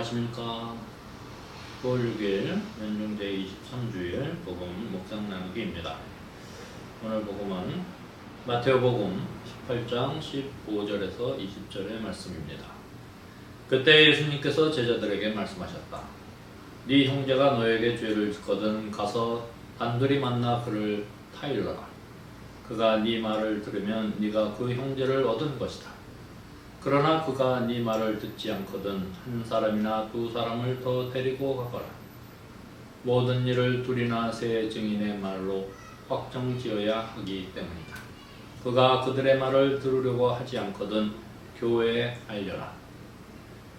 안녕하십니까. 9월 6일 연중제 23주일 복음 묵상 나누기입니다. 오늘 복음은 마태오복음 18장 15절에서 20절의 말씀입니다. 그때 예수님께서 제자들에게 말씀하셨다. 네 형제가 너에게 죄를 짓거든 가서 단둘이 만나 그를 타일러라. 그가 네 말을 들으면 네가 그 형제를 얻은 것이다. 그러나 그가 네 말을 듣지 않거든 한 사람이나 두 사람을 더 데리고 가거라. 모든 일을 둘이나 세 증인의 말로 확정지어야 하기 때문이다. 그가 그들의 말을 들으려고 하지 않거든 교회에 알려라.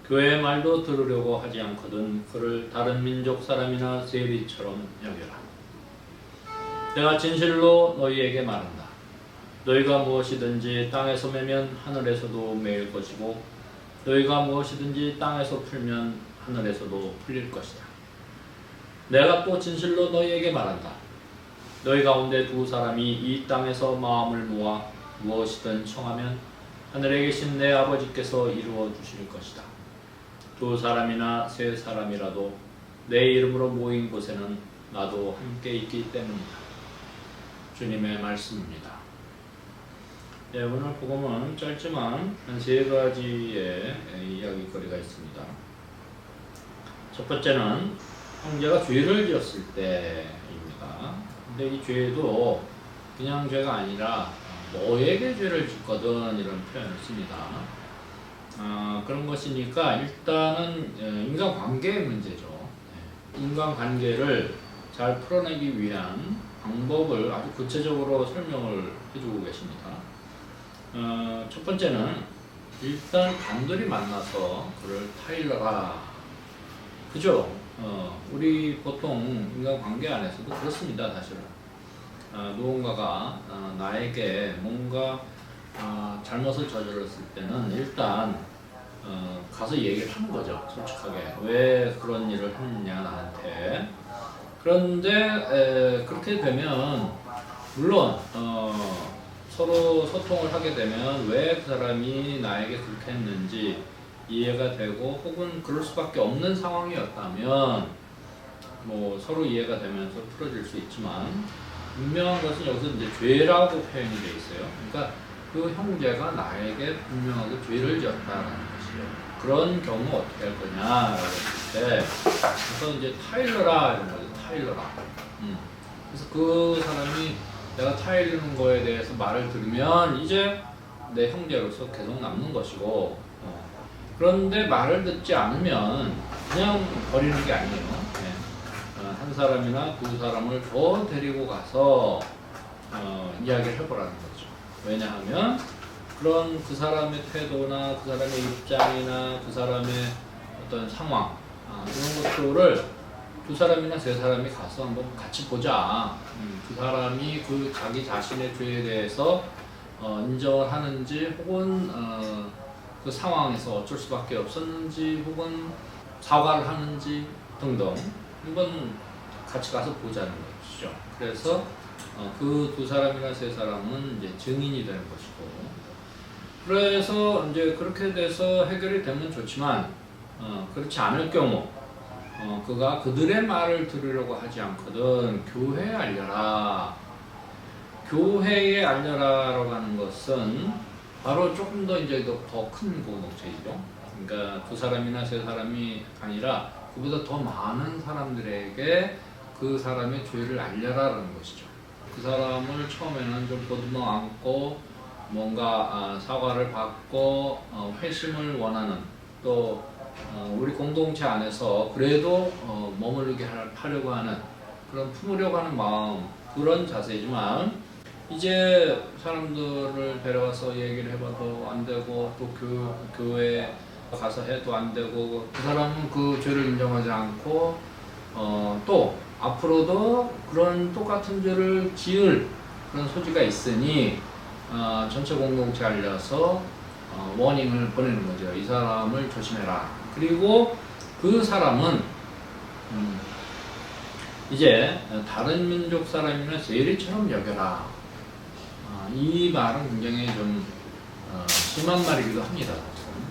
교회의 말도 들으려고 하지 않거든 그를 다른 민족 사람이나 세리처럼 여겨라. 내가 진실로 너희에게 말한다. 너희가 무엇이든지 땅에서 매면 하늘에서도 매일 것이고 너희가 무엇이든지 땅에서 풀면 하늘에서도 풀릴 것이다. 내가 또 진실로 너희에게 말한다. 너희 가운데 두 사람이 이 땅에서 마음을 모아 무엇이든 청하면 하늘에 계신 내 아버지께서 이루어 주실 것이다. 두 사람이나 세 사람이라도 내 이름으로 모인 곳에는 나도 함께 있기 때문이다. 주님의 말씀입니다. 네, 오늘 복음은 짧지만 한 세 가지의 이야기거리가 있습니다. 첫 번째는 형제가 죄를 지었을 때입니다. 근데 이 죄도 그냥 죄가 아니라 너에게 죄를 짓거든 이런 표현을 씁니다. 그런 것이니까 일단은 인간관계의 문제죠. 인간관계를 잘 풀어내기 위한 방법을 아주 구체적으로 설명을 해주고 계십니다. 첫 번째는 일단 단둘이 만나서 그를 타일러라. 그죠? 우리 보통 인간관계 안에서도 그렇습니다. 사실은 누군가가 나에게 뭔가 잘못을 저질렀을 때는 일단 가서 얘기를 하는 거죠. 솔직하게 왜 그런 일을 했느냐 나한테. 그런데 그렇게 되면 물론 서로 소통을 하게 되면 왜 그 사람이 나에게 그렇게 했는지 이해가 되고 혹은 그럴 수밖에 없는 상황이었다면 뭐 서로 이해가 되면서 풀어질 수 있지만 분명한 것은 여기서 이제 죄라고 표현이 되어 있어요. 그러니까 그 형제가 나에게 분명하게 죄를 지었다는 것이죠. 그런 경우 어떻게 할 거냐라고 했을 때 그래서 이제 타일러라 이런 거죠. 타일러라. 그래서 그 사람이 내가 타일르는 거에 대해서 말을 들으면 이제 내 형제로서 계속 남는 것이고 그런데 말을 듣지 않으면 그냥 버리는 게 아니에요. 한 사람이나 두 사람을 더 데리고 가서 이야기를 해보라는 거죠. 왜냐하면 그런 그 사람의 태도나 그 사람의 입장이나 그 사람의 어떤 상황 이런 것들을 두 사람이나 세 사람이 가서 한번 같이 보자. 그 사람이 그 자기 자신의 죄에 대해서 인정을 하는지 혹은 그 상황에서 어쩔 수밖에 없었는지 혹은 사과를 하는지 등등 한번 같이 가서 보자는 것이죠. 그래서 그 두 사람이나 세 사람은 이제 증인이 되는 것이고 그래서 이제 그렇게 돼서 해결이 되면 좋지만 그렇지 않을 경우 그가 그들의 말을 들으려고 하지 않거든 교회에 알려라. 교회에 알려라라고 하는 것은 바로 조금 더 이제 더 큰 공동체이죠. 그러니까 두 사람이나 세 사람이 아니라 그보다 더 많은 사람들에게 그 사람의 죄를 알려라라는 것이죠. 그 사람을 처음에는 좀 보듬어 안고 뭔가 사과를 받고 회심을 원하는 또 우리 공동체 안에서 그래도 머무르게 하려고 하는 그런 품으려고 하는 마음 그런 자세지만 이제 사람들을 데려가서 얘기를 해봐도 안 되고 또 교회에 가서 해도 안 되고 그 사람은 그 죄를 인정하지 않고 또 앞으로도 그런 똑같은 죄를 지을 그런 소지가 있으니 전체 공동체 알려서 워닝을 보내는 거죠. 이 사람을 조심해라. 그리고 그 사람은 이제 다른 민족 사람이나 세리처럼 여겨라. 이 말은 굉장히 좀 심한 말이기도 합니다.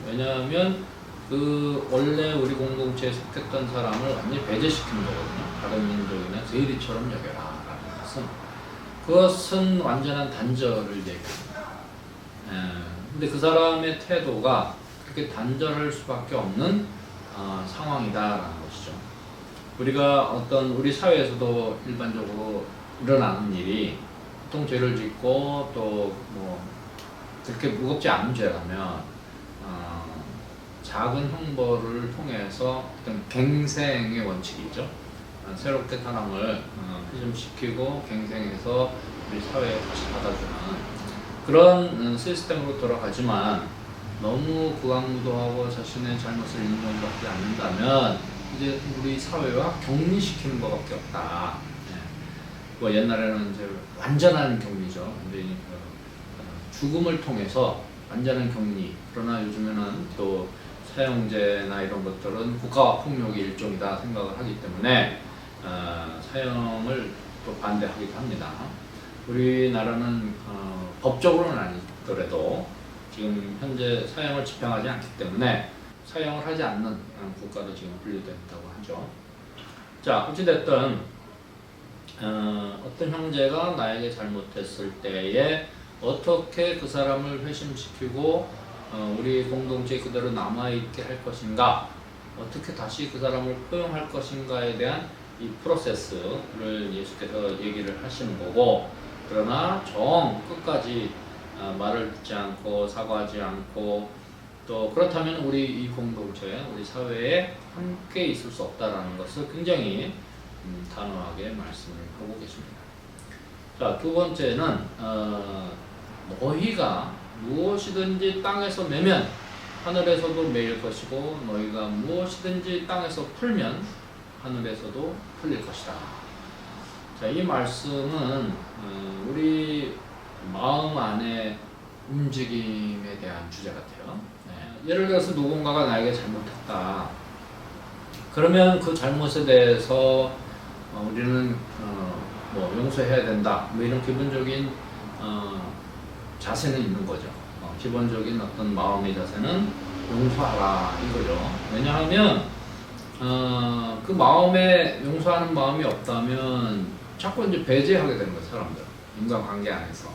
왜냐하면 그 원래 우리 공동체에 속했던 사람을 완전히 배제시키는 거거든요. 다른 민족이나 세리처럼 여겨라 라는 것은, 그것은 완전한 단절을 얘기합니다. 근데 그 사람의 태도가 그렇게 단절할 수밖에 없는 상황이다라는 것이죠. 우리가 어떤 우리 사회에서도 일반적으로 일어나는 일이, 보통 죄를 짓고 또 뭐 그렇게 무겁지 않은 죄라면 작은 형벌을 통해서 어떤 갱생의 원칙이죠. 새롭게 사람을 회심시키고 갱생해서 우리 사회에 다시 받아주는 그런 시스템으로 돌아가지만, 너무 구강무도하고 자신의 잘못을 인정받지 않는다면 이제 우리 사회와 격리시키는 것밖에 없다. 뭐 옛날에는 이제 완전한 격리죠. 이제 죽음을 통해서 완전한 격리. 그러나 요즘에는 또 사형제나 이런 것들은 국가와 폭력의 일종이다 생각을 하기 때문에 사형을 또 반대하기도 합니다. 우리나라는 법적으로는 아니더라도 지금 현재 사형을 집행하지 않기 때문에 사형을 하지 않는 국가도 지금 분류된다고 하죠. 자, 어찌됐든 어떤 형제가 나에게 잘못했을 때에 어떻게 그 사람을 회심시키고 우리 공동체에 그대로 남아있게 할 것인가, 어떻게 다시 그 사람을 포용할 것인가에 대한 이 프로세스를 예수께서 얘기를 하시는 거고, 그러나 정 끝까지 말을 듣지 않고 사과하지 않고, 또 그렇다면 우리 이 공동체, 우리 사회에 함께 있을 수 없다라는 것을 굉장히 단호하게 말씀을 하고 계십니다. 자, 두 번째는 너희가 무엇이든지 땅에서 매면 하늘에서도 매일 것이고, 너희가 무엇이든지 땅에서 풀면 하늘에서도 풀릴 것이다. 자, 이 말씀은 우리 마음 안의 움직임에 대한 주제 같아요. 예를 들어서 누군가가 나에게 잘못했다. 그러면 그 잘못에 대해서 우리는 뭐 용서해야 된다. 뭐 이런 기본적인 자세는 있는 거죠. 기본적인 어떤 마음의 자세는 용서하라 이거죠. 왜냐하면 그 마음에 용서하는 마음이 없다면 자꾸 이제 배제하게 되는 거예요, 사람들. 인간관계 안에서.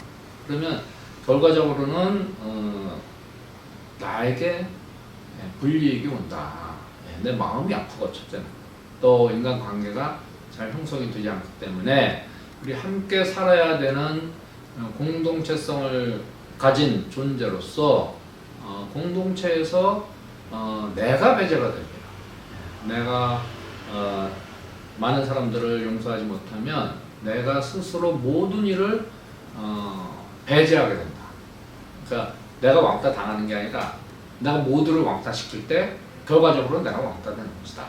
그러면 결과적으로는 나에게 불이익이 온다. 내 마음이 아프고, 첫째는. 또 인간관계가 잘 형성이 되지 않기 때문에 우리 함께 살아야 되는 공동체성을 가진 존재로서 공동체에서 내가 배제가 됩니다. 내가 많은 사람들을 용서하지 못하면 내가 스스로 모든 일을 배제하게 된다. 그러니까 내가 왕따 당하는 게 아니라 내가 모두를 왕따시킬 때 결과적으로 내가 왕따 되는 것이다.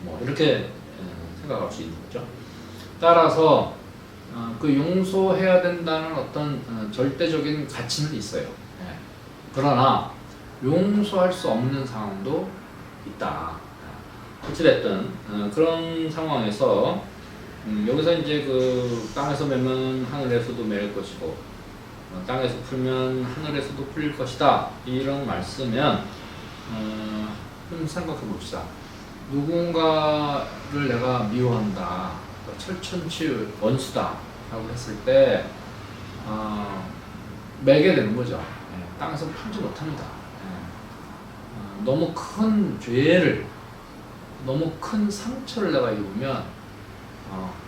뭐 이렇게 생각할 수 있는 거죠. 따라서 그 용서해야 된다는 어떤 절대적인 가치는 있어요. 그러나 용서할 수 없는 상황도 있다. 어찌됐든 그런 상황에서 여기서 이제 그 땅에서 매면 하늘에서도 매일 것이고 땅에서 풀면 하늘에서도 풀릴 것이다. 이런 말씀은 좀 생각해 봅시다. 누군가를 내가 미워한다, 철천치 원수다 라고 했을 때 매게 되는 거죠. 땅에서 풀지 못합니다. 너무 큰 죄를, 너무 큰 상처를 내가 입으면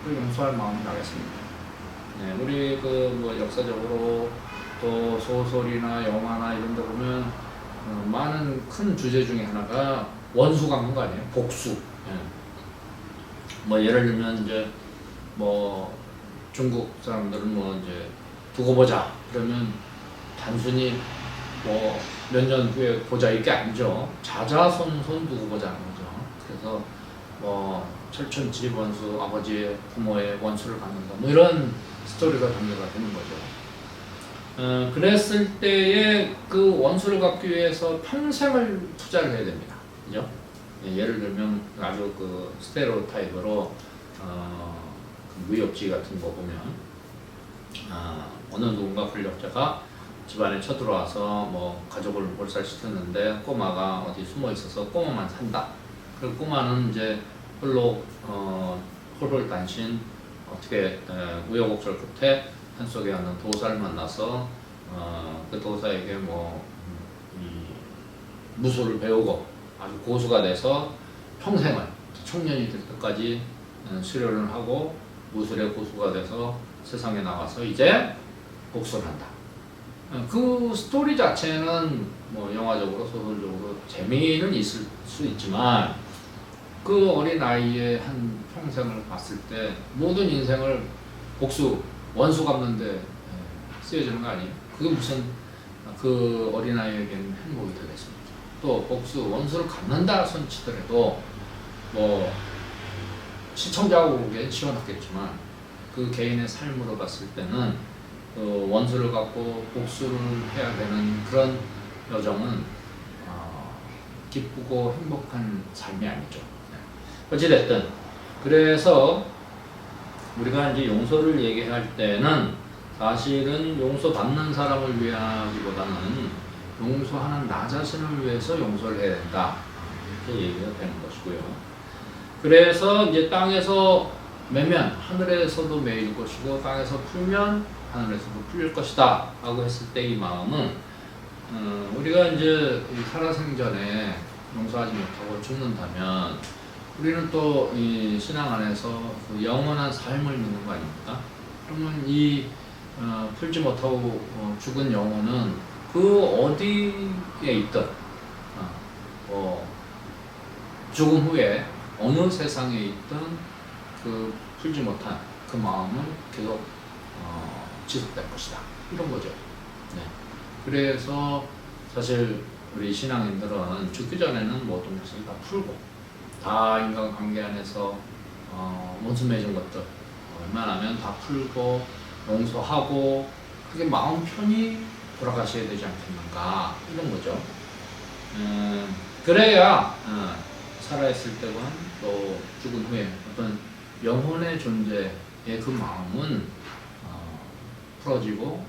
그 용서할 마음이 나겠습니다. 우리 그 뭐 역사적으로 또 소설이나 영화나 이런 데 보면 많은 큰 주제 중에 하나가 원수 갚는 거 아니에요? 복수. 뭐 예를 들면 이제 뭐 중국 사람들은 뭐 이제 두고 보자 그러면 단순히 뭐 몇 년 후에 보자 이게 아니죠. 자자손손 두고 보자는 거죠. 그래서 뭐 철천지 원수, 아버지의 부모의 원수를 갚는다, 뭐 이런 스토리가 전개가 되는 거죠. 그랬을 때에 그 원수를 갚기 위해서 평생을 투자를 해야 됩니다. 그죠? 예를 들면 아주 그 스테레오타입으로 무협지 같은 거 보면 어느 누군가 권력자가 집안에 쳐들어와서 뭐 가족을 몰살시켰는데 꼬마가 어디 숨어 있어서 꼬마만 산다. 그 꼬마는 이제 홀로 홀홀단신 어떻게 우여곡절 끝에 산속에 있는 도사를 만나서 그 도사에게 무술을 배우고 아주 고수가 돼서 평생을 청년이 될 때까지 수련을 하고 무술의 고수가 돼서 세상에 나와서 이제 복수를 한다. 그 스토리 자체는 뭐 영화적으로 소설적으로 재미는 있을 수 있지만 그 어린 아이의 한 평생을 봤을 때 모든 인생을 복수 원수 갚는데 쓰여지는 거 아니에요? 그게 무슨 그 어린 아이에게는 행복이 되겠습니까? 또 복수 원수를 갚는다 손치더라도 뭐 시청자하고 보기엔 시원하겠지만 그 개인의 삶으로 봤을 때는 그 원수를 갚고 복수를 해야 되는 그런 여정은 기쁘고 행복한 삶이 아니죠. 어찌됐든 그래서 우리가 이제 용서를 얘기할 때는 사실은 용서받는 사람을 위하기보다는 용서하는 나 자신을 위해서 용서를 해야 된다 이렇게 얘기가 되는 것이고요. 그래서 이제 땅에서 매면 하늘에서도 매일 것이고 땅에서 풀면 하늘에서도 풀릴 것이다 라고 했을 때 이 마음은 우리가 이제 살아생전에 용서하지 못하고 죽는다면 우리는 또 이 신앙 안에서 그 영원한 삶을 믿는 거 아닙니까? 그러면 이 풀지 못하고 죽은 영혼은 그 어디에 있든 죽음 후에 어느 세상에 있든 그 풀지 못한 그 마음은 계속 지속될 것이다 이런 거죠. 네. 그래서 사실 우리 신앙인들은 죽기 전에는 모든 것을 다 풀고 다 인간관계 안에서 원수 맺은 것들 웬만하면 다 풀고 용서하고 그게 마음 편히 돌아가셔야 되지 않겠는가 이런 거죠. 그래야 살아있을 때와 또 죽은 후에 어떤 영혼의 존재의 그 마음은 풀어지고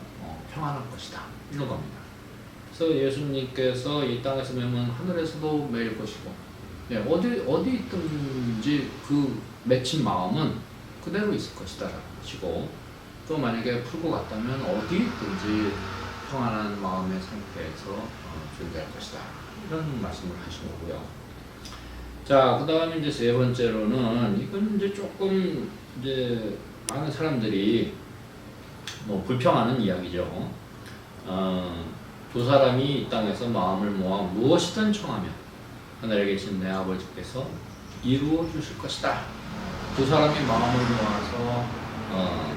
평안할 것이다 이런 겁니다. 그래서 예수님께서 이 땅에서 매면 하늘에서도 매일 것이고 어디 있든지 그 맺힌 마음은 그대로 있을 것이다 하시고 또 만약에 풀고 갔다면 어디 있든지 평안한 마음의 상태에서 존재할 것이다 이런 말씀을 하신 거고요. 자, 그 다음에 이제 세 번째로는 이건 이제 조금 이제 많은 사람들이 뭐 불평하는 이야기죠. 두 사람이 이 땅에서 마음을 모아 무엇이든 청하면 하늘에 계신 내 아버지께서 이루어 주실 것이다. 두 사람이 마음을 모아서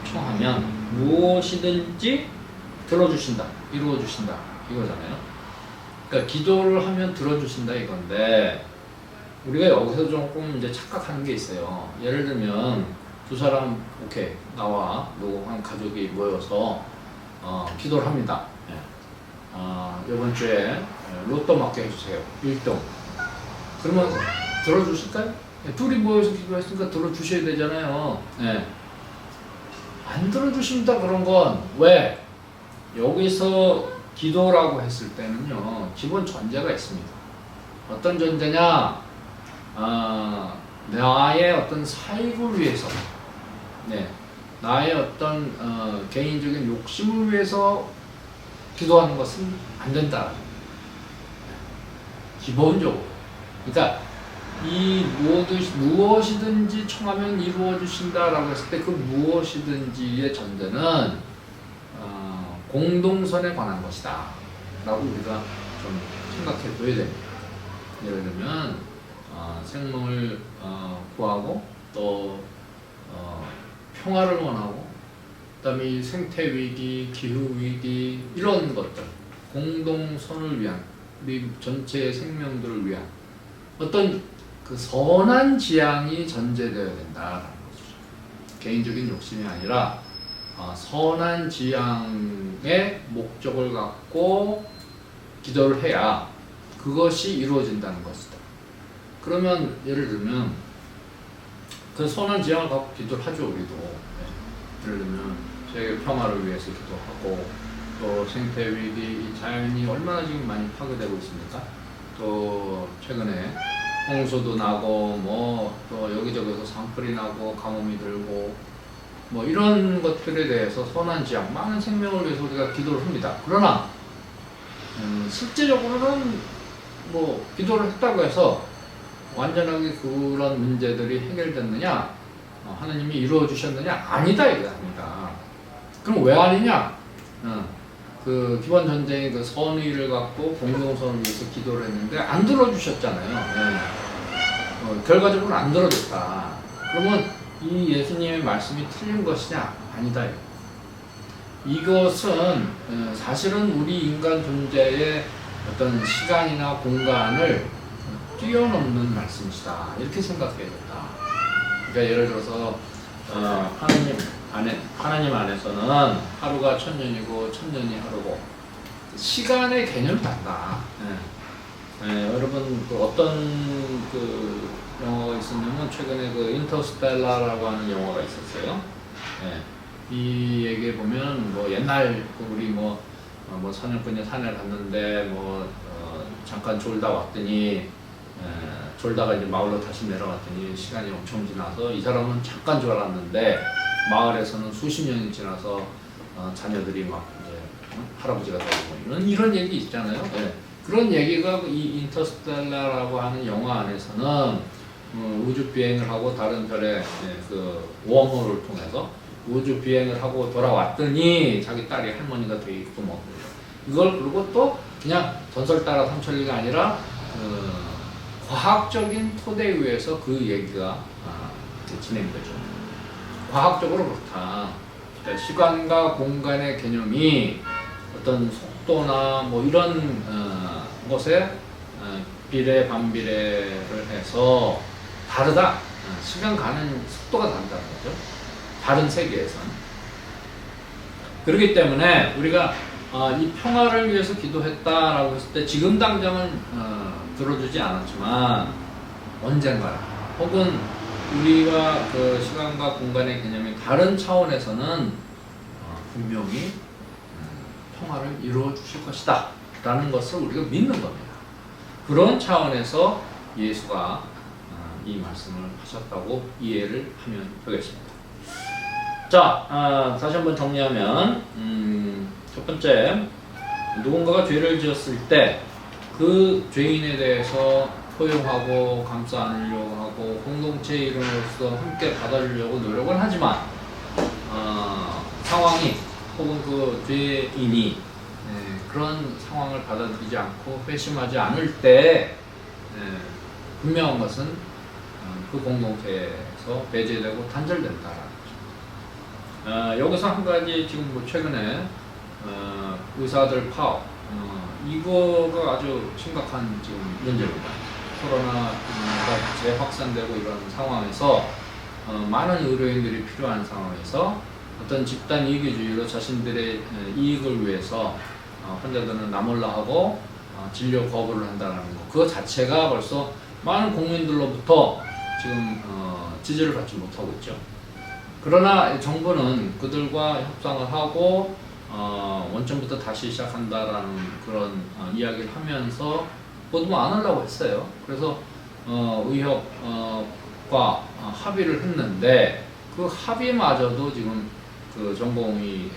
청하면 무엇이든지 들어주신다, 이루어 주신다 이거잖아요. 그러니까 기도를 하면 들어주신다 이건데 우리가 여기서 조금 이제 착각하는 게 있어요. 예를 들면 두 사람 오케이 나와 누구 한 가족이 모여서 기도를 합니다. 이번 주에 로또 맞게 해주세요. 1등. 그러면 들어주실까요? 둘이 모여서 기도했으니까 들어주셔야 되잖아요. 네. 안 들어주십니다. 그런 건 왜? 여기서 기도라고 했을 때는요 기본 전제가 있습니다. 어떤 전제냐? 나의 어떤 사익을 위해서, 나의 어떤 개인적인 욕심을 위해서 기도하는 것은 안 된다. 기본적으로. 그러니까 이 무엇이든지 청하면 이루어 주신다라고 했을 때 그 무엇이든지의 전제는 공동선에 관한 것이다 라고 우리가 좀 생각해 보여야 됩니다. 예를 들면 생명을 구하고 또 평화를 원하고 그다음에 이 생태 위기, 기후 위기 이런 것들 공동선을 위한 우리 전체의 생명들을 위한 어떤 그 선한 지향이 전제되어야 된다라는 거죠. 개인적인 욕심이 아니라 선한 지향의 목적을 갖고 기도를 해야 그것이 이루어진다는 것이다. 그러면 예를 들면 그 선한 지향을 갖고 기도를 하죠 우리도. 예를 들면 세계 평화를 위해서 기도하고 또 생태 위기, 이 자연이 얼마나 지금 많이 파괴되고 있습니까? 또 최근에 홍수도 나고 뭐 또 여기저기서 산불이 나고 가뭄이 들고 뭐 이런 것들에 대해서 선한지향 많은 생명을 위해서 우리가 기도를 합니다. 그러나 실제적으로는 뭐 기도를 했다고 해서 완전하게 그런 문제들이 해결됐느냐, 하나님이 이루어 주셨느냐? 아니다 이겁니다. 그럼 왜 아니냐? 그 기원 전쟁의 그 선의를 갖고 공동선을 위해서 기도를 했는데 안 들어주셨잖아요. 결과적으로 안 들어줬다. 그러면 이 예수님의 말씀이 틀린 것이냐? 아니다. 이것은 사실은 우리 인간 존재의 어떤 시간이나 공간을 뛰어넘는 말씀이다. 이렇게 생각해야겠다. 그러니까 예를 들어서 하나님 안에서는 하루가 1000년이고 1000년이 하루고 시간의 개념이 달라. 여러분 그 어떤 그 영화가 있었냐면 최근에 그 인터스텔라라고 하는 영화가 있었어요. 이 얘기에 보면 뭐 옛날 우리 뭐 사냥꾼이 산에 갔는데 잠깐 졸다 왔더니 졸다가 이제 마을로 다시 내려갔더니 시간이 엄청 지나서 이 사람은 잠깐 졸았는데 마을에서는 수십 년이 지나서 자녀들이 막 이제 할아버지가 되고 이런 얘기 있잖아요. 그런 얘기가 이 인터스텔라라고 하는 영화 안에서는 우주 비행을 하고 다른 별의 그 웜홀을 통해서 우주 비행을 하고 돌아왔더니 자기 딸이 할머니가 돼 있고 뭐 이걸 그리고 또 그냥 전설 따라 삼천리가 아니라 과학적인 토대에 의해서 그 얘기가 진행되죠. 과학적으로 그렇다. 그러니까 시간과 공간의 개념이 어떤 속도나 뭐 이런 것에 비례 반비례를 해서 다르다. 시간 가는 속도가 다르다는 거죠. 다른 세계에선. 그렇기 때문에 우리가 이 평화를 위해서 기도했다라고 했을 때 지금 당장은 들어주지 않았지만 언젠가 혹은 우리가 그 시간과 공간의 개념이 다른 차원에서는 분명히 평화를 이루어 주실 것이다 라는 것을 우리가 믿는 겁니다. 그런 차원에서 예수가 이 말씀을 하셨다고 이해를 하면 되겠습니다. 자, 다시 한번 정리하면 첫 번째, 누군가가 죄를 지었을 때 그 죄인에 대해서 포용하고 감싸 안으려고 하고 공동체의 일원으로서 함께 받아주려고 노력은 하지만 상황이 혹은 그 죄인이 그런 상황을 받아들이지 않고 회심하지 않을 때 분명한 것은 그 공동체에서 배제되고 단절된다라는 거죠. 여기서 한 가지 지금 뭐 최근에 의사들 파업 이거가 아주 심각한 지금 문제입니다. 코로나가 재확산되고 이런 상황에서 많은 의료인들이 필요한 상황에서 어떤 집단 이기주의로 자신들의 이익을 위해서 환자들은 나몰라 하고 진료 거부를 한다는 거 그거 자체가 벌써 많은 국민들로부터 지금 지지를 받지 못하고 있죠. 그러나 정부는 그들과 협상을 하고 원점부터 다시 시작한다라는 그런 이야기를 하면서 모두 안 하려고 했어요. 그래서 의협과 합의를 했는데 그 합의마저도 지금 그 전공의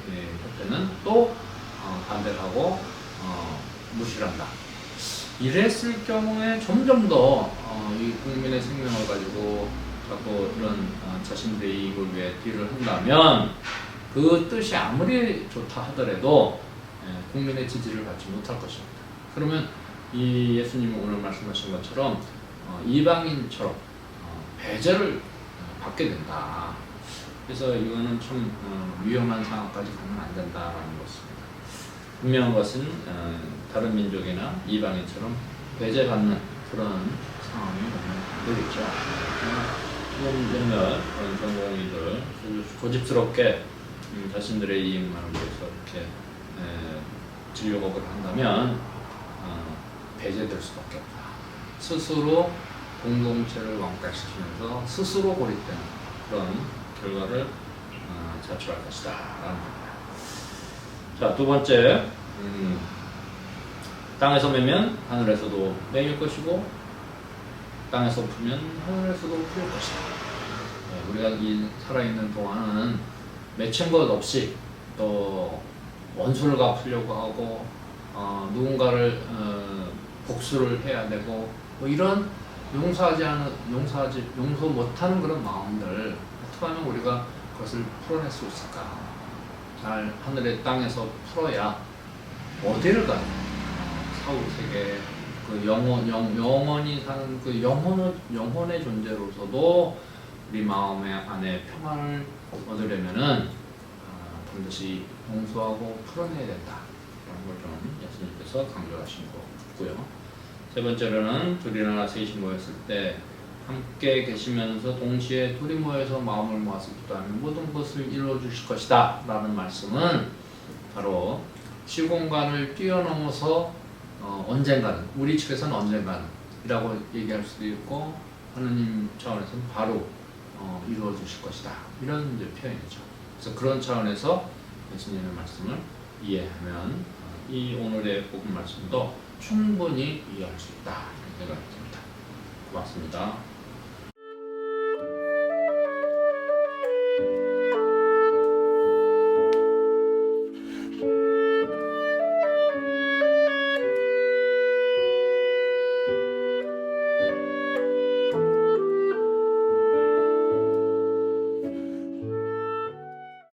협회는 또 반대를 하고 무시를 한다. 이랬을 경우에 점점 더 이 국민의 생명을 가지고 자꾸 이런 자신들의 이익을 위해 딜을 한다면 그 뜻이 아무리 좋다 하더라도 국민의 지지를 받지 못할 것입니다. 그러면 이 예수님이 오늘 말씀하신 것처럼 이방인처럼 배제를 받게 된다. 그래서 이거는 참 위험한 상황까지 가면 안 된다라는 것입니다. 분명한 것은 다른 민족이나 이방인처럼 배제받는 그런 상황이 오면 되겠죠. 지금 몇몇 그런 전공의들 고집스럽게 자신들의 이익만을 위해서 이렇게 진료거부를 한다면 배제될 수밖에 없다. 스스로 공동체를 왕따시키면서 스스로 고립되는 그런 결과를 자초할 것이다 라는 겁니다. 자, 두 번째, 땅에서 매면 하늘에서도 매일 것이고 땅에서 풀면 하늘에서도 풀 것이다. 우리가 이 살아있는 동안은 맺힌 것 없이 또 원수를 갚으려고 하고 누군가를 복수를 해야 되고 뭐 이런 용서 못하는 그런 마음들 어떻게 하면 우리가 그것을 풀어낼 수 있을까? 잘 하늘의 땅에서 풀어야 어디를 가냐? 사후 세계 그 영원히 사는 그 영혼의 존재로서도 우리 마음의 안에 평안을 얻으려면은 반드시 용서하고 풀어내야 된다. 그런 걸 좀 예수님께서 강조하신 거고요. 세 번째로는 둘이나 셋이 모였을 때 함께 계시면서 동시에 둘이 모여서 마음을 모아서 기도하면 모든 것을 이루어 주실 것이다 라는 말씀은 바로 시공간을 뛰어넘어서 언젠가는 우리 측에서는 언젠가는 이라고 얘기할 수도 있고 하느님 차원에서는 바로 이루어 주실 것이다 이런 이제 표현이죠. 그래서 그런 차원에서 예수님의 말씀을 이해하면 이 오늘의 복음 말씀도 충분히 이해할 수 있다 이런 생각이 듭니다. 고맙습니다.